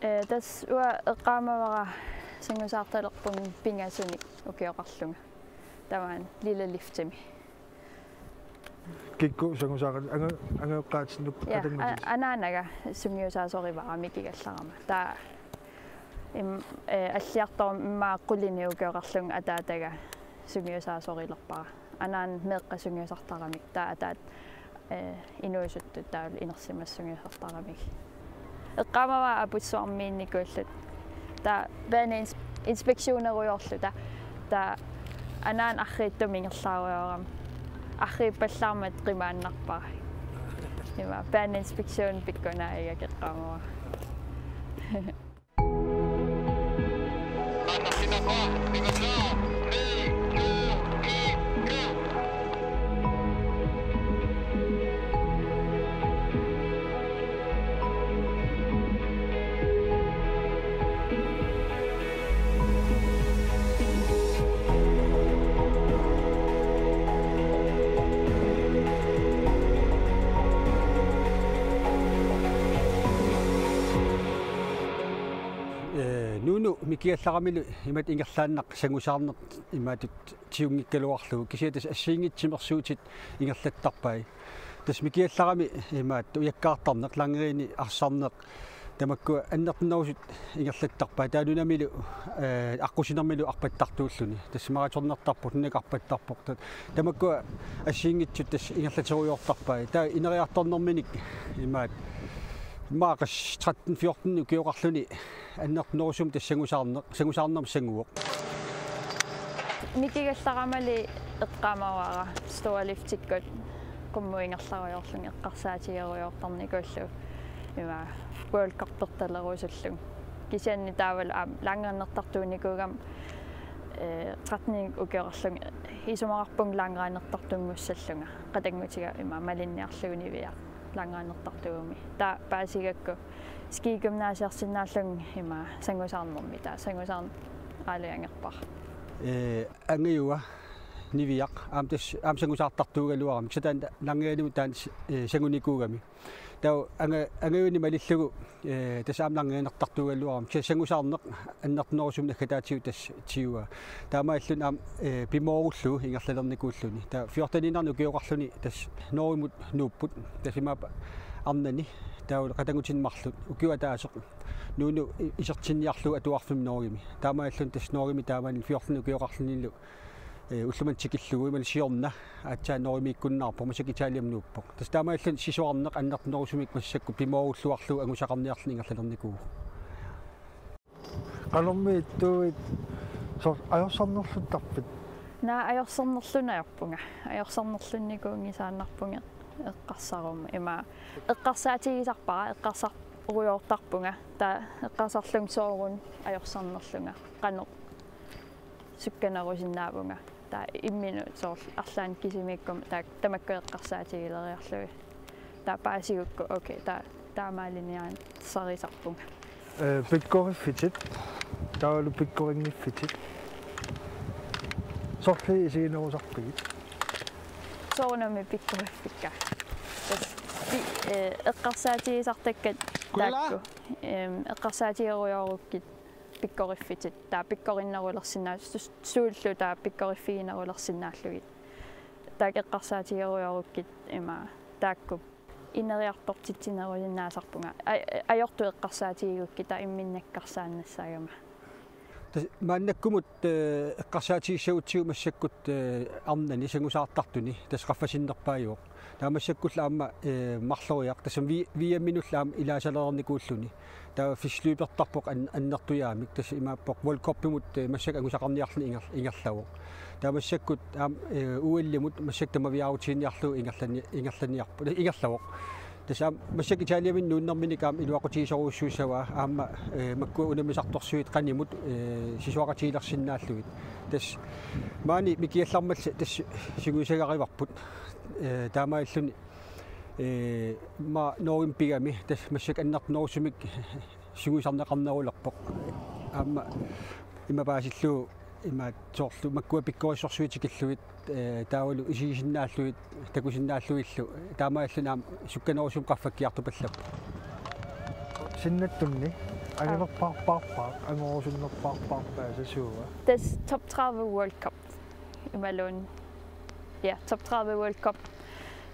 тас уа эққаамавара сангусаарталерпун пингасуни укиоқарлунга таваан лилалифтими кикку сангусаақат ангеэққаатиннуп атангматис анаанага сумиусаасориварами кигалларама таа аллиартор иммааққулини укиоқарлунга атаатага сумиусаасорилерпара анаан меэққасунгиусартарамик таа атаат инуисутту таал инерсимассунгиусартарамик эққамава апуссуармиинникууллут таа бэнэ инспекционеруйорлу та анаан аррииттумингерлааруйорам аррииппаллаармат қимааннарпара има бэнэ инспекцион пиккунааяга кеққамава нуну микиалларамилу имат ингерлааннақ сангусаарнеқ имаатут тиунгиккалуарлугу кисиатас ассиингитсимерсуутит ингерлаттарпай тас микиалларами имаат уяккаартарнеқ лангеrini арсарнеқ тамакку аннернерусут ингерлаттарпай таанунамилу аққусинермилу арпаттартууллуни тас мараторнертарпут нунакарпаттарпортат тамакку ассиингитсут тас ингерлатеруйортарпай таа инериарторнерминик имаат маақас 13-14 укиоқарлуни аннернерусум тассангусаарнер сангуоқ микигалларамали эққамавара стоалифтиккут qummuingerlaruyorlung eqqarsaatigeruyortarnikullu ima worldcup-pertallerusallung kisianni taawal langernertartuunikugam 13 ukiorlung isumararpung langeraanertartummussallunga qatangmutiga ima malinniarluguniviaq langeraanertartuumi ta paasigakku ski gymnasiarsinnaallung ima sangusaarnermi ta sangusaarn aaliangerpar angiuwa niviaq am sangusaartartuugaluaram satan langeanimu taan sangunikuugami tau angiuni malillugu tasaam langeenertartuugaluaram sangusaarneq annernerusum nakkataatiu tas tiuwa taamaallun am pimoorullu ingerlalernikuulluni ta 14 ukioqarluni tas norimut nuupput tasimapa arnani taul qatangutinmarlut ukiwa taaseq nuunu isertinniarlu atuarfim norimi taamaallun tas norimi taaman 14 ukioqarlunillu уллуматсикиллугу малисиорна аатсаа норимиккуннаарпо масакитаалиамнууппо тас таамааллун сисуарнеқ аннернерусумик массакку пимооруллуарлу ангусақарниарлни ингерлалерникуу qalormiittuit sor ajorsornerluttарпит на ajorsornerlunajarpunga ajorsornerlunnikуунгисааннарпунга эққарсарум има эққарсаатигисарпара эққарсаруйоортарпунга та эққарсарлун соорун ajorsornerlunga qano сукканерусиннаавунга та иммину соор арлаан кисимиккум та тамаккуэққарсаатигилериарлуи та паасигукку окей та таамаалиниаан сарисарпунга пиккориффитит таалу пиккорингиффитит сорли исигинерусарпигит соорнами пиккориффикка эққарсаатигисартаккат таакку эққарсаатигеруйоруккит пиккориффитит таа пиккориннерулерсинаа сууллу таа пиккориффигинерулерсинааллугит таакеққарсаатигеруйоруккит има таакку инериартортитсинерулиннаасарпунга ajortu eqqarsaatiigukki ta imminnakkarsaannassagama мааннаккумут эққарсаатигиссагутсигу массаккут арнани сангусаартартуни тасқаффасиннерпааюоқ таамассаккулла аама марлориақ тасам виамминуллаам илаасалерникууллуни таа фислюпертарпоқ аннертуяамик тас имааппоқ волкоппимут массак ангусақарниарлни ингерлавоқ таамассаккут аам уиллимут массактамавиаутиинниарлу ингерланиарпу ингерлавоқ тасам массак италиамин нууннэрминикаам илуақутигисоруссуусава аама макку унамисарторсуит qaнимут сисуақатигилерсиннааллугит тас маани микиаллармалла тас сигуисагариварпут таамааллуни ма норимпигами тас массак аннернерусумик сигуисарнеқарнерулерпоқ аама имапаасиллу има соорлу маккуа пиккорисорсуитикиллуит таавалу исигисиннааллуит такусиннааллуиллу таамааллунаам сукканерусум qaffakkiartupallappu синнаттунни Angerparparpar angorsunnerparparpaasasuuga. Das Top 30 World Cup imalun. Ja, Top 30 World Cup.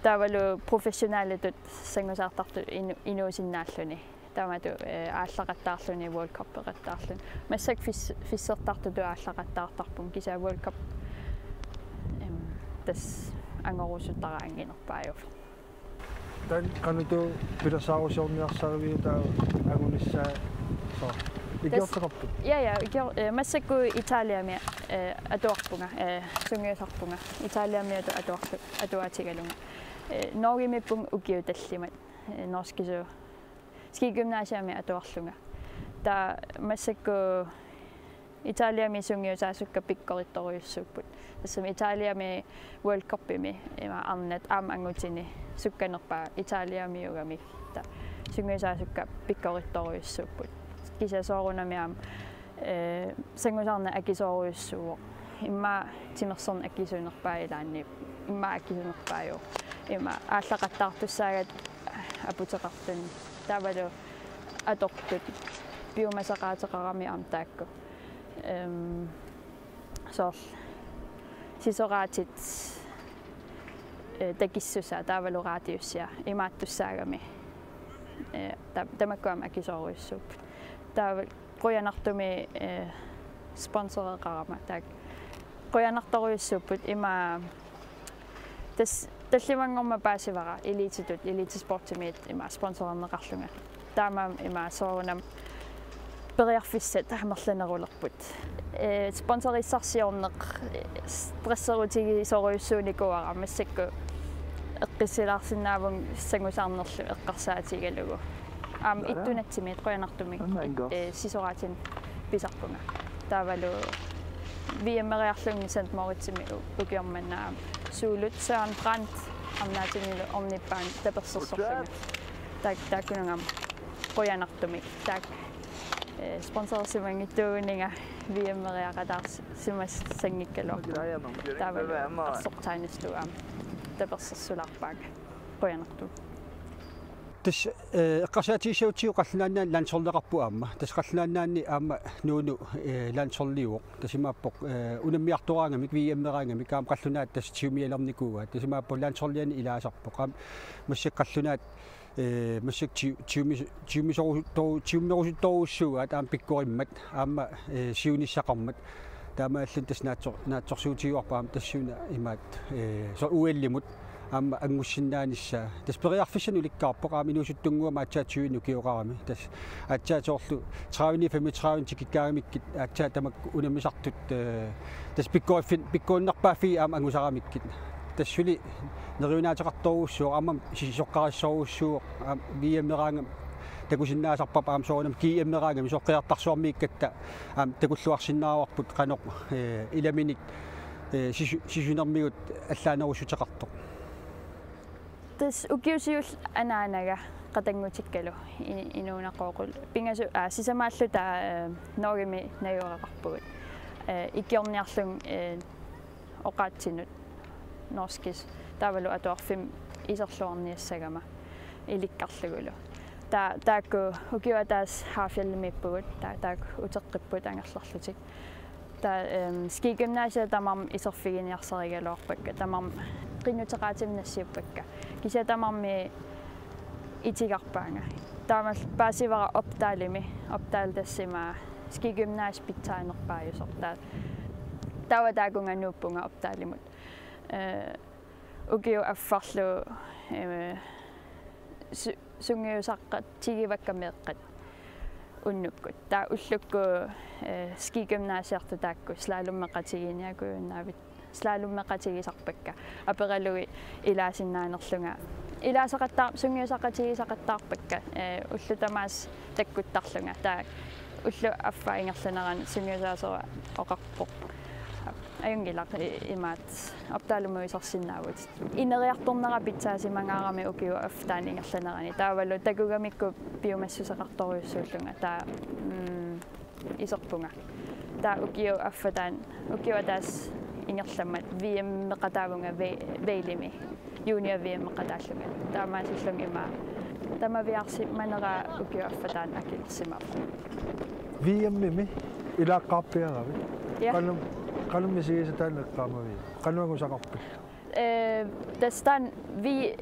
Tavalu professionaalit sangusaartartu inuusinnaalluni. Tamatu ааллақаттаарлуни World Cup эқаттаарлун. Массак фиссертарту ааллақаттаартарпун киса World Cup. Тас ангорусутараангинерпаажуф. Тан кануту пиласаарусиорниарсаривиу таа агуниссаа со. Игиортеқарпут. Ja, массакку Италиами атуарпунга сунгиусарпунга. Италиами атуатигалунга. Норгимиппун укиуталлимат. Норскису скигymnasiami атуарлунга. Та массакку Италиами сунгиусаасукка пиккоритторуйуссууппут. Тассами Италиами World Cup-ими има арнат ангутини сукканерпаа Италиамиугами та сунгиусаасукка пиккоритторуйуссууппут. Кисасоорунамиам сангусарна акисооруйуссуо. Имма тимерсорн акисуунерпаа илаанни имма акисуунерпаажу. Имма ааллақаттаартуссаагат апутеқартун тавалу атортут биомасақаатеқарами таакку соор сисораатит такиссуса тавалураатиуссиа имааттуссаагами тамаккуам акисооруйуссууп таа qoyanartumi sponsoreqarama taak qoyanartoruissuupput ima талливангорма паасивара элититут элитиспортимиит има спонсорернеқарлунга таамаам има соорунам периарфиссат хамерланерулерпут спонсориссарсиорнеқ стрессерутиги соруйуссууникуара массакку эққиссилаарсинаавун сангусаарнерлу эққарсаатигалугу иттунатсимиит qoyanartumi сисораатин писарпунга таавалу виэмериарлунги St. Moritz-ими укиорманаа суулут Søren Brandt амнаатинилу орниппаан таперсерсорлуми тааккунунгам qoyanartumi таак спонсорсимангиттуугунинга виэмериақатаарс симас сангиккалоо таавалу арсортайнистуам таперсерсулаарпаак qoyanartum тас эққарсаатигиссаутсиу қаллунааннаан лансорлеқарпу аама тас қаллунааннаанни аама нууну лансорлиуоқ тасимааппоқ унаммиартораангамик виэммераангамик аама қаллунаат тас тиумиалерникууа тасимааппо лансорлиани илаасарпоқ аама массак қаллунаат массак тиуммерусутторуссуугаат аама пиккориммат аама сиуниссақармат таамааллун тас наатсорсуутигуарпа аама тассууна имаат со уэллимут аама ангуссиннаанisса тас периарфиссану ликкаарпоқ аама инуусуттунгуама атсаатсуину киоқарами тас атсаатоорлу 30-35 тикиккаагамиккит атсаа тамак унамисартут тас пиккоиннарпаафи аама ангусарамиккит тассули нериунаатеқарторуссуу аама сисоққариссоруссуу виэммераангам такусиннаасарпап аама соонам киэммераангам соққиартарсуармииккатта аама такуллуарсиннааруарпут қаноқ иламиник сисунермигут аллаанерусутеқартоқ тас укиусиул анаанага qatangutikkalo inuunaqooqul pingasu sisamaаллу таа ногими наюорақарпугут иккиорниарлун оqaатсинут норскис таавалу атуарфим исерлуарниассагама иликкарлугулу таакку укиуатаас хаафиаллимиппугут таак утеққиппут ангерларлутик таа скигymnasia тамам исерфигиниарсаригалуарпакка тамам qinutеqaatiminnassiuppakka кися тамарми итигарпаанга таамал паасивара оптаалими оптаал тассима скигymnas питтаанерпаажусор таа тауатаагунганууппунга оптаалимут укиу аффарлу сунгиусаққат тигиваккамеэққат уннуккут таа уллукку скигymnasiartu таакку слалуммеқатигиниакуйуннаавит слалуммеқатигисарпакка апералуги илаасиннаанерлунга илаасақаттаа сунгиусақатигисақаттаарпакка уллутамаас таккуттарлунга таа уллу аффаингерланеран сунгиусаасера оқарпоқ аюнгилақ имаат аптаалумуисарсиннаавут инериарторнера питсаасимангаарами укиу афтаанингерланерани таавалу такугамикку биомассусеқарторуйуссууллунга таа исерпунга таа укиу аффатаан укиуатаас ингерламмат виэммеқатаавунга веилими junior VM qadaallunga taamaasillung ima tamaviarsi manera ukiuaffataan akilsimap VM ilaqqaappiaravi Ja. qanum misigisataan eqqaamavi qanuangusaqarpi Destan vi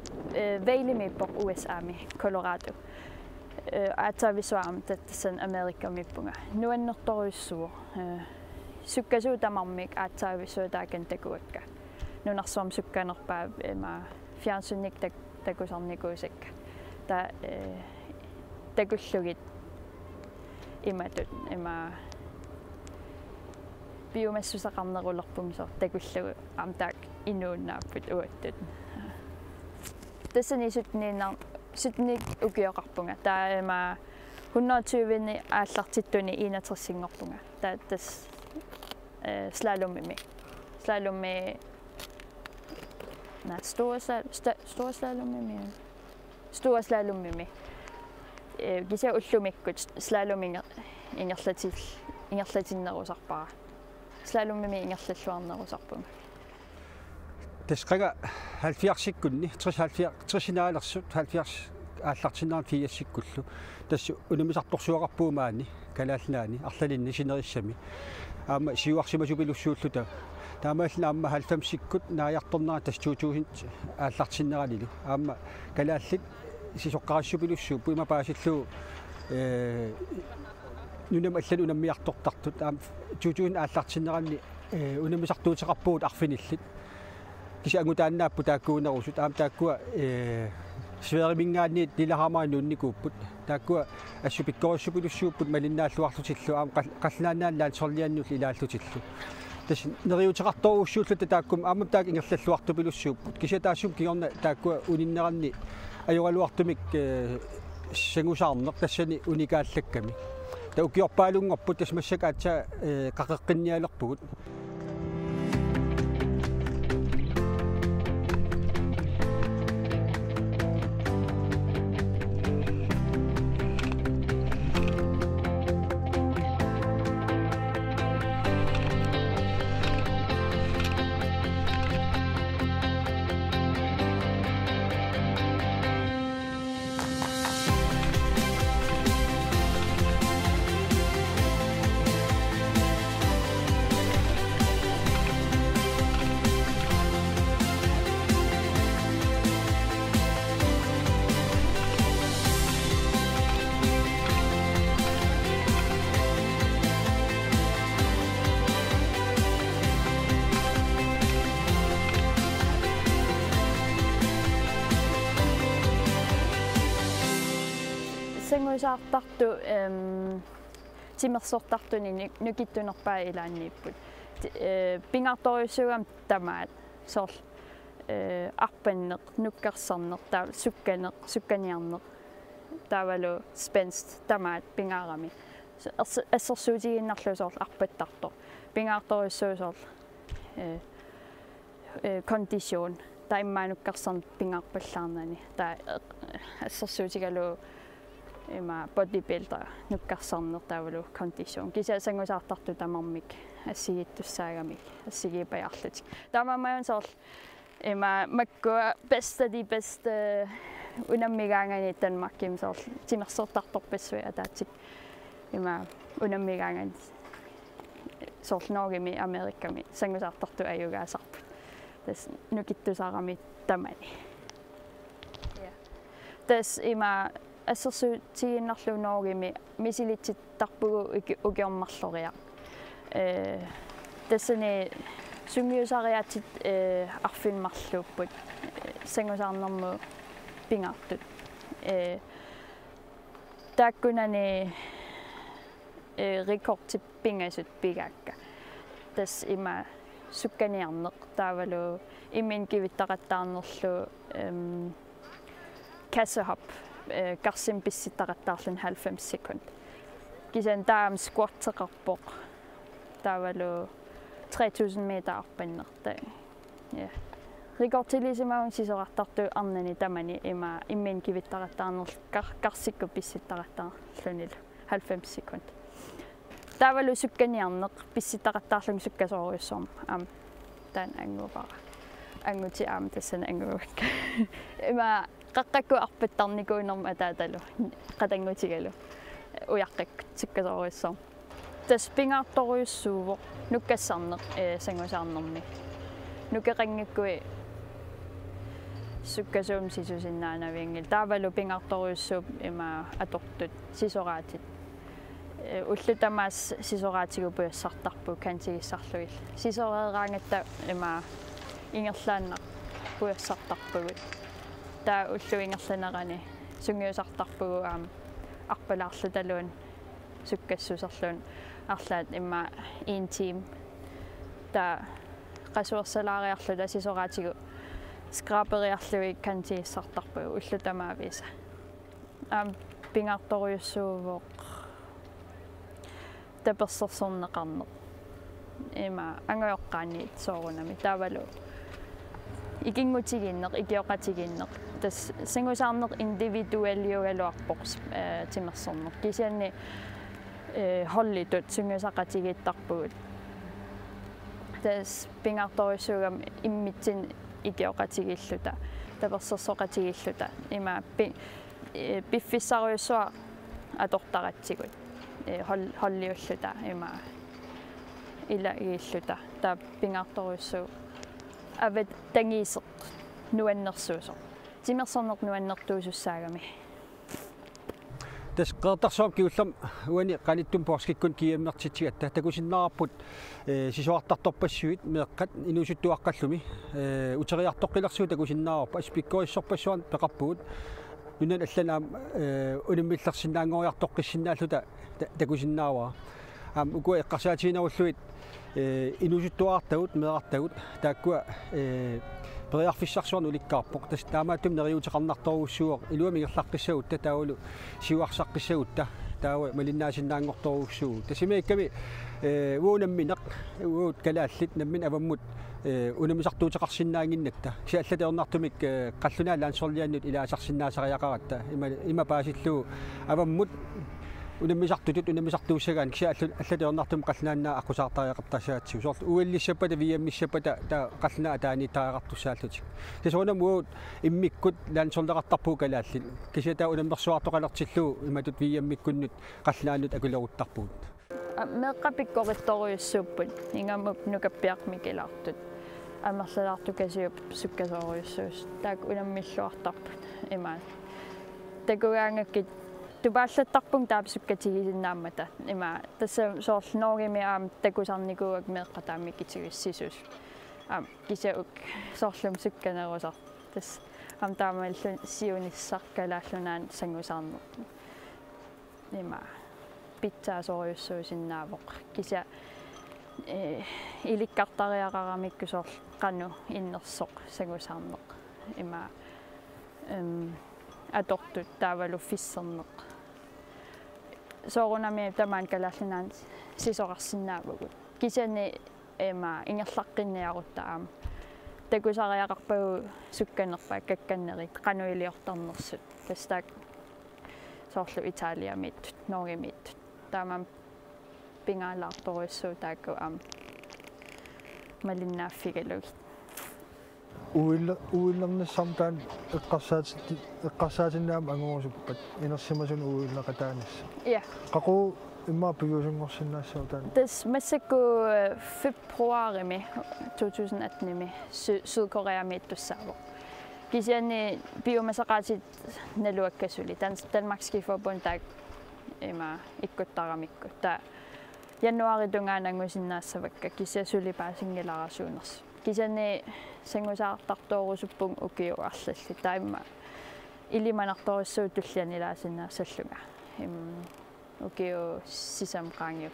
veilimippoq USAmi Colorado aatsaavisuaram tattasan Amerikamippunga nuannertoruissuo sukkasuu tamarmik aatsaavisuutaakan takuakka nunarsuam sukkanerpaa ima fjernsunnik takusarnikuusakka ta takullugit imatut ima biomassusaqarnerullerpung so takullugu amtaak inuunnaapput uattut tassani sutnik ukioqarpunga taa ima 120 aallartittuni 61 taa tas slalommi stora slalommi kisa ullumikkut slalominga ingerlatinnerusarpara slalommi ingerlalluarnerusarpunga tasqaga 70-sikkunni 30-70 aallartinnaarn fiassikkullu tassu unumisartorsuaqarpuumaani kalaalnaani arlalinni sinerissami aama siuarsimasupilussuulluta таамаална аама 90-сиккут нааярторнера тастуутуусин ааллартиннералилу аама калааллит сисоққарассупилуссуу пуима паасиллуу нунам аллан унаммиартортартут аама туутуун ааллартиннерални унамисартуутеқарпуут арфиниллит киси ангутааннааппу тааккуунерусут аама тааккуа сверимингаанни дилахаамаануунникууппут тааккуа ассупиккориссупилуссууппут малиннааллуарлутиллу аама қаллаанааллаан сорлианнули илааллутиллу тас нериутеқарторуссууллута тааккум аама таак ингерллуартупилуссууппут кисатаассум кигорна тааккуа униннеранни ajorluartumik сангусаарнеқ тассани уникааллакками та укиорпаалунгорпут тасмассака атса қақеққинниалерпугут sangusartartu timersortartuni nukittunerpaa ilaanniipput pingartoriussuugam tamaat sorl arpanneq nukkarsarneq taa sukkaniarneq taavalu spænst tamaat pingaarami assersuutiginnarlu sorl arpattartor pingaartoriussuu sorl kondition taa immaanukkarsarn pingaarpallaarnani taa assersuutigalu ima bodybuilder nukkarsarner taavalu condition kisa sangusartartu tamarmik assigittussaagami assigiipajarlutik taamammaun sorl ima makkua besta unammigaangani Danmarkim sorl timersortartorpissui ataatik ima unammigaangani sorl Norgimi Amerikami sangusartartu ajugaasarpu tas nukittusaarami tamani tas ima assersuutiginnarlu Norgimi misilitsittarpugu ukiormarloria tassani sungiusariatit arfinmarluupput sangusarnermu pingaartut taakkunani rekordtip pingasut pigaakka tas ima sukkaniarneq taavalu imin kivittaqattaarnerlu kassehop karsin pissittaqattaarlun 90 sekund kisan taam squatteqarpoq taavalu 3000 meter arpannerta ja rekordtilisimaun sisorartartu arnani tamani ima immin kivittaqattaarnerl karsikku pissittaqattaarlunil 90 sekund taavalu sukkaniarneq pissittaqattaarlun sukkasooriussorm am taan anguupara anguti aam tassana anguak ima qaqqakku arpattarnikuunerma ataatalu qatangutigalu uyaqqak sikkasoruissorm tas pingaartoruyussuuvoq nukkassarneq sangusaarnermi nukeqangakkui sukkasuum sisusinnaanaviingil taavalu pingaartoruyussuup ima atortut sisoraatit ullutamaas sisoraatigu puyassartarpu kantigissarluil sisoreeraangatta ima ingerlaanna puyassartarpugut taa ullu ingerlanerani sungiusartarpugu arpalaarlutaluun sukkassuserluun арлаат имма ин тим та qasuersalaariarluta sisoraatigu skraperiarlui kantiissartarpu ullutamaavisa pingaartoruyussuuvoq tapersersorneqarneq ima angojoqqaanniit soorunami taavalu ikingutiginneq ikioqatiginneq tas sangusaarneq individualiugaluarpoq timersorneq kisianni hollitut sungiusaqatigittarpugut tas pingaartoruyussuugam immitsin ikioqatigilluta tapersersoqatigilluta ima piffissaruyussua atortaratsigut holliulluta ima ila iilluta ta pingaartoruyussuu avat tangiiseq nuannersuusoq timersorneq nuannertuusussaagami tas qertarsoom kiullam uani qanittum porskikkun kiammertitsigatta takusinnaarput sisuartartorpassuit meeqqat inuusuttuaqqallumi uteriartoqqilersuu takusinnaarup aspikkoissorpassuan peqarpugut nunan allanaam unimillersinnaangoriartoqqissinnaаллута takusinnaawaa ukua eqqarsaatiinarulluit inuusuttuaartagut meeqartagut taakkua periarfissarsuarnu ulikkaarpoq tas taamaattum neriuteqarnartoruussuuq iluami ingerlaqqissagut taavulu siuarsaqqiссагутта taava malinnaasinnaaangortoruussuu tasimeekkami uunammineq uut kalaallit nammin avammut unamisartuuteqarsinnaanginnakta siallateornartumik qallunaa laansorliannut ilaasarsinnaasariaqaratta ima paasilluu avammut unamisartutut unamisartuussagaan siallateornartum qallnaannaa aqusaartariaqartasaatsiu soort uallissapata viammissapata ta qallnaa taaniitaaqartussaallutik tasonam uut immikkut laansorleqartarpuu kalaallit kisiataa unammersuartoqalertilluu imatut viammikkunnut qallnaannut akuleruttarpuut meeqqapikkorittoruyussuupput ingamuk nukappiarmikilaartut амерлалаартукасиуп суккасориуссуус таак уламмиллуартарпут има такугаангаккит тупааллаттарпун таап суккатигисиннааммата има тасса соорлноогими такусарникууак меэккатааммиккитигиссисус кисаук соорлум сукканерусар тас таамааллун сиуниссаркалааллунаан сангусаарне има питсаасориуссуусиннаавоқ кися иликкартариақарамиккусоор qanu innersoq sagusarneq ima atortut taavalu fisserneq soorunami tamaan kalaallinaan sisoqarsinnaavugut kisani ima ingerlaqqinniarutta aam takusariaqarpagu sukkanerpa kakkannerit qanu iliortarnersut tastaak soorlu Italiamiittut Norgimiittut taamam pingaalaartoruissuu taakku aam malinnaaffigalugit uillernissamtaan eqqarsaatinnaam anguusuppat inersimasun uillaqataanissa ja qaqu imma piusungorsinnaassautaan tas massakku februarimi 2018 Sydkoreamiittussaavo kisiani biomasaqaatit naluakkasuli Danmarks Skiforbund taak ima ikkuttaramikku ta januari tungaanangusinnaassavakka kisia sulipaasingilarasuuners kisani sangusaartartorusuppung ukiuarlalli taimma ilimanartorissuut tullianilaasinnaasallunga ukiu sisamqaangiup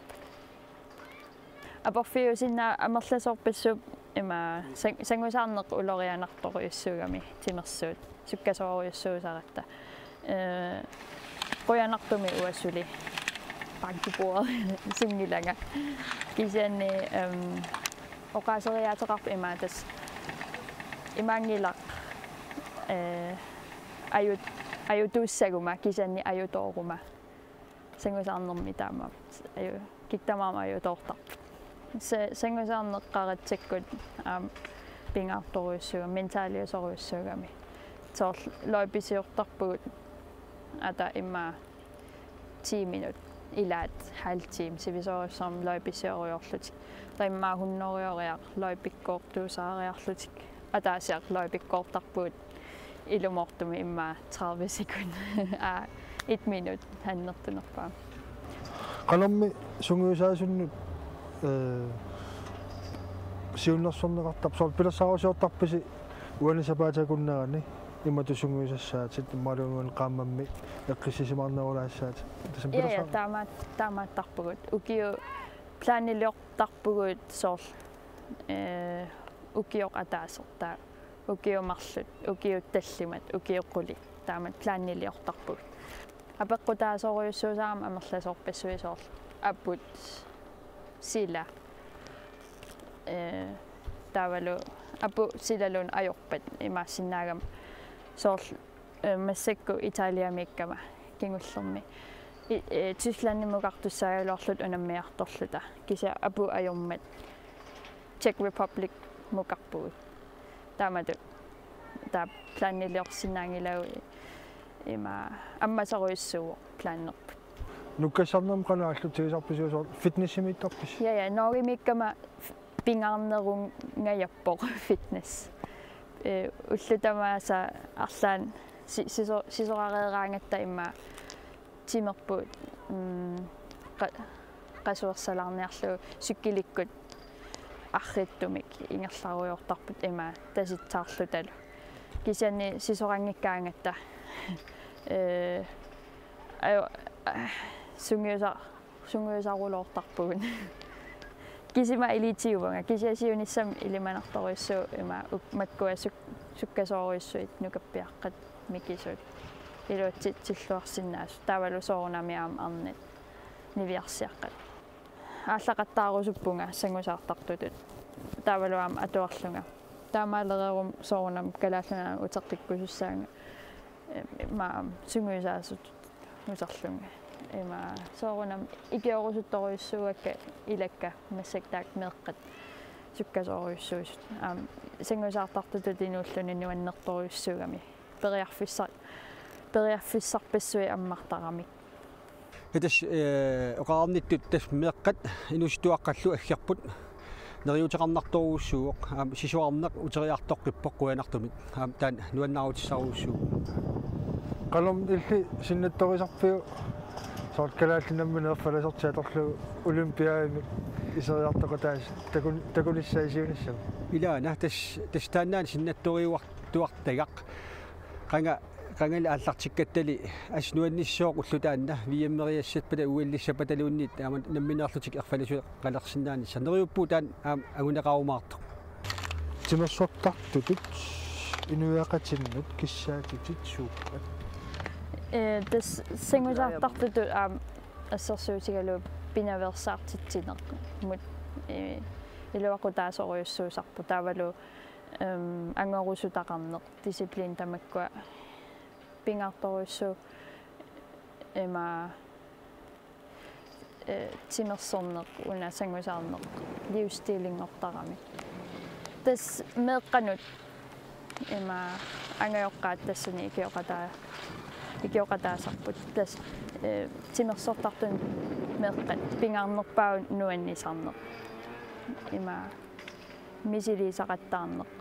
aporfiusinna amerlasorpassup ima sangusaarneq ulorianartoruyussuugami timersuut sukkasooruyussuusaratta qoyanartumi uassuli bankibordet sungilanga kisiani oqaaseriaateqarpa imaatas imangilaq ajutuussaguma kisiani ajutooruma sangusaarnermi taama kiktamaama ajutoortarput sangusaarneqqaratsakkut pingaartoruissuga mentaaliusoruissuugami soor loipisiortarpugut ata imma 10 minut ilaat halv time sivisorussam loipisioriorlutik taimmaa hunnorioriaq loipikkoortuusaariarlutik ataasiaq loipikkoortarpuut ilumortumi imma 30 sekund 1 minut hannertunerpaa qalammi sunguusaasunnu siunnersorneqartar soor pilassaarusiortarpisi uanisapaatakunnerani imatusunguusassaatit immaluunguan qaammammi eqqissisimarnerulaassaatit ja taamaattarpugut ukiu plaaniliortarpugut soor ukioq ataasertaa ukiumarlut ukiut tallimat ukiuqquli taamat plaaniliortarpugut apeqqutaasoruyussuusaam amerlasorpassuisoor apput sila tavalu apu silalun ajorpat imaasinnaagam soor massakku italiamiikkama kingullermi Tysklannimuqartussaajaloorlut unammiartorluta kisa apu ajormat Czech Republic muqarpugut taamatu taa plaaniliorsinnaangilau ima ammasaruissuuq plaannerput nukkassarnerm qanaallu tigisarpisuusoor fitnessimiittarpis ja noorimiikkama pingaarnerun ngajappoq fitness ullutamaasa arlaan sisorareeraangatta imma timerput qasuersalarniarlu sukkilikkut arrittumik ingerlaruyortarput ima tasitsaarlutalu kisani sisorangikkaangatta sungiusarulortarpugun kisima ilitiuvanga kisiasiunissam ilimanartoruissu ima makkua sukkasoruissuit nukappiaqqat mikisut iluutsilluarsinnaas tavalu soornamiaam arnit niviarsiaqqat ааллақаттаарусуппунга сангусаартартутут таавалуам атуарлунга таамаалереерум соорнам калааллуна утеққиккусуссаанга ма сунгуисаасут усарлунга има соорнам икиорусутторуйссуакка илакка массактаак меэққат суккасоруйссуусут сангусаартартутут инууллуни нуаннерторуйссуугами периарфиссарпассуи аммартарамик Hitas oqaarnittut tas meeqqat inustuaqqallu aggiarput neriutiqarnartoruussuuq sisuarneq uteriartoqqippoq quanartumit taan nuannarutissarussuuq qalum illi sinnattorisarpiu soort kalaallinammineerfalasortiatorlu olympiaami iseriartoqataas takunissaisiunissam ilaana tas taannaan sinnattoriuartuartagaq qangala аллартиккаттали аснуанниссооқ уллутаанна виэммериассатпата уиллиссапаталуунниит аама намминеерлутик ерфаласу қалерсиннаани санериуппуутаан агунеқарумаартоқ тимерсортартутут инуяқатиннут киссаатутит сууппат тас сингусаартартуту ассерсуутигалу пинаверсаартитсинеқ мут илуақутаасоруйуссуусарпу таавалу ангорусутақарнеқ дисциплин тамаккуа pingaartoruissu ima timersorneq una sangusaarneq livsstilinngortarami tas meeqqanut ima angajoqqaat tassuni ikioqataasarput tas timersortartun meeqqat pingaarnerpaa nuannisarneq ima misilisaqattaarneq